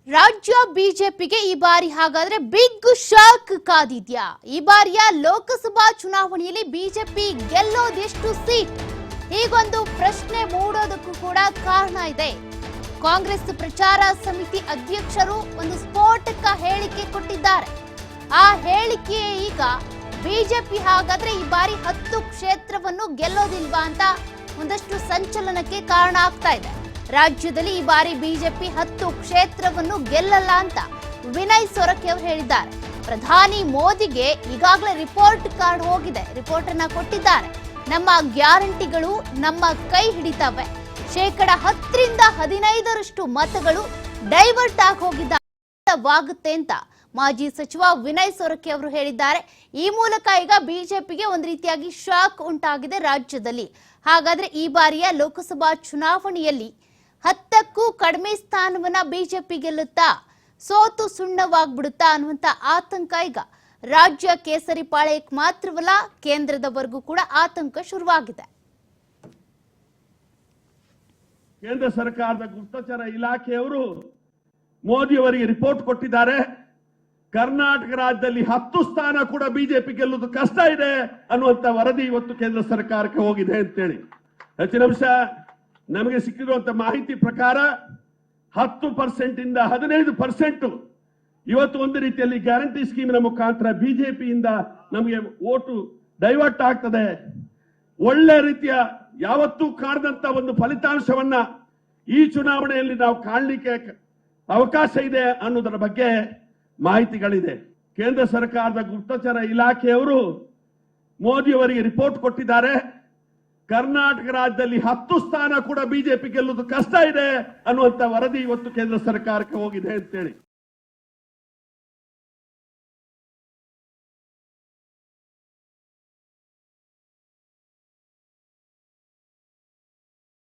ರಾಜ್ಯ ಬಿಜೆಪಿಗೆ ಈ ಬಾರಿ ಹಾಗಾದ್ರೆ ಬಿಗ್ ಶಾಕ್ ಕಾದಿದ್ಯಾ? ಈ ಬಾರಿಯ ಲೋಕಸಭಾ ಚುನಾವಣೆಯಲ್ಲಿ ಬಿಜೆಪಿ ಗೆಲ್ಲೋದೆಷ್ಟು ಸೀಟ್? ಹೀಗೊಂದು ಪ್ರಶ್ನೆ ಮೂಡೋದಕ್ಕೂ ಕೂಡ ಕಾರಣ ಇದೆ. ಕಾಂಗ್ರೆಸ್ ಪ್ರಚಾರ ಸಮಿತಿ ಅಧ್ಯಕ್ಷರು ಒಂದು ಸ್ಫೋಟಕ ಹೇಳಿಕೆ ಕೊಟ್ಟಿದ್ದಾರೆ. ಆ ಹೇಳಿಕೆ ಈಗ ಬಿಜೆಪಿ ಹಾಗಾದ್ರೆ ಈ ಬಾರಿ 10 ಕ್ಷೇತ್ರವನ್ನು ಗೆಲ್ಲೋದಿಲ್ವಾ ಅಂತ ಒಂದಷ್ಟು ಸಂಚಲನಕ್ಕೆ ಕಾರಣ ಆಗ್ತಾ ಇದೆ. ರಾಜ್ಯದಲ್ಲಿ ಈ ಬಾರಿ ಬಿಜೆಪಿ 10 ಕ್ಷೇತ್ರವನ್ನು ಗೆಲ್ಲಲ್ಲ ಅಂತ ವಿನಯ್ ಸೊರಕೆ ಅವರು ಹೇಳಿದ್ದಾರೆ. ಪ್ರಧಾನಿ ಮೋದಿಗೆ ಈಗಾಗಲೇ ರಿಪೋರ್ಟ್ ಕಾರ್ಡ್ ಹೋಗಿದೆ, ರಿಪೋರ್ಟ್ ಅನ್ನ ಕೊಟ್ಟಿದ್ದಾರೆ. ನಮ್ಮ ಗ್ಯಾರಂಟಿಗಳು ನಮ್ಮ ಕೈ ಹಿಡಿತವೆ, 10% 15% ಮತಗಳು ಡೈವರ್ಟ್ ಆಗಿ ಹೋಗಿದ್ದಾಗುತ್ತೆ ಅಂತ ಮಾಜಿ ಸಚಿವ ವಿನಯ್ ಸೊರಕೆ ಅವರು ಹೇಳಿದ್ದಾರೆ. ಈ ಮೂಲಕ ಈಗ ಬಿಜೆಪಿಗೆ ಒಂದು ರೀತಿಯಾಗಿ ಶಾಕ್ ಉಂಟಾಗಿದೆ ರಾಜ್ಯದಲ್ಲಿ. ಹಾಗಾದ್ರೆ ಈ ಬಾರಿಯ ಲೋಕಸಭಾ ಚುನಾವಣೆಯಲ್ಲಿ 10ಕ್ಕೂ ಕಡಿಮೆ ಸ್ಥಾನವನ್ನ ಬಿಜೆಪಿ ಗೆಲ್ಲುತ್ತಾ, ಸೋತು ಸುಣ್ಣವಾಗ್ಬಿಡುತ್ತಾ ಅನ್ನುವಂತ ಆತಂಕ ಈಗ ರಾಜ್ಯ ಕೇಸರಿ ಪಾಳ್ಯಕ್ಕೆ ಮಾತ್ರವಲ್ಲ, ಕೇಂದ್ರದವರೆಗೂ ಕೂಡ ಆತಂಕ ಶುರುವಾಗಿದೆ. ಕೇಂದ್ರ ಸರ್ಕಾರದ ಗುಪ್ತಚರ ಇಲಾಖೆಯವರು ಮೋದಿ ಅವರಿಗೆ ರಿಪೋರ್ಟ್ ಕೊಟ್ಟಿದ್ದಾರೆ. ಕರ್ನಾಟಕ ರಾಜ್ಯದಲ್ಲಿ 10 ಸ್ಥಾನ ಕೂಡ ಬಿಜೆಪಿ ಗೆಲ್ಲುವುದು ಕಷ್ಟ ಇದೆ ಅನ್ನುವಂತ ವರದಿ ಇವತ್ತು ಕೇಂದ್ರ ಸರ್ಕಾರಕ್ಕೆ ಹೋಗಿದೆ ಅಂತೇಳಿ. ಹೆಚ್ಚಿನ ಅಂಶ ನಮಗೆ ಸಿಕ್ಕಿರುವಂತ ಮಾಹಿತಿ ಪ್ರಕಾರ 10% ಇಂದ 15% ಇವತ್ತು ಒಂದು ರೀತಿಯಲ್ಲಿ ಗ್ಯಾರಂಟಿ ಸ್ಕೀಮಿನ ಮುಖಾಂತರ ಬಿಜೆಪಿಯಿಂದ ನಮಗೆ ಓಟು ಡೈವರ್ಟ್ ಆಗ್ತದೆ. ಒಳ್ಳೆ ರೀತಿಯ ಯಾವತ್ತೂ ಕಾಣದಂತ ಒಂದು ಫಲಿತಾಂಶವನ್ನ ಈ ಚುನಾವಣೆಯಲ್ಲಿ ನಾವು ಕಾಣಲಿಕ್ಕೆ ಅವಕಾಶ ಇದೆ ಅನ್ನೋದರ ಬಗ್ಗೆ ಮಾಹಿತಿಗಳಿದೆ. ಕೇಂದ್ರ ಸರ್ಕಾರದ ಗುಪ್ತಚರ ಇಲಾಖೆಯವರು ಮೋದಿ ಅವರಿಗೆ ರಿಪೋರ್ಟ್ ಕೊಟ್ಟಿದ್ದಾರೆ. ಕರ್ನಾಟಕ ರಾಜ್ಯದಲ್ಲಿ 10 ಸ್ಥಾನ ಕೂಡ ಬಿಜೆಪಿ ಗೆಲ್ಲುವುದು ಕಷ್ಟ ಇದೆ ಅನ್ನುವಂತ ವರದಿ ಇವತ್ತು ಕೇಂದ್ರ ಸರ್ಕಾರಕ್ಕೆ ಹೋಗಿದೆ ಅಂತೇಳಿ.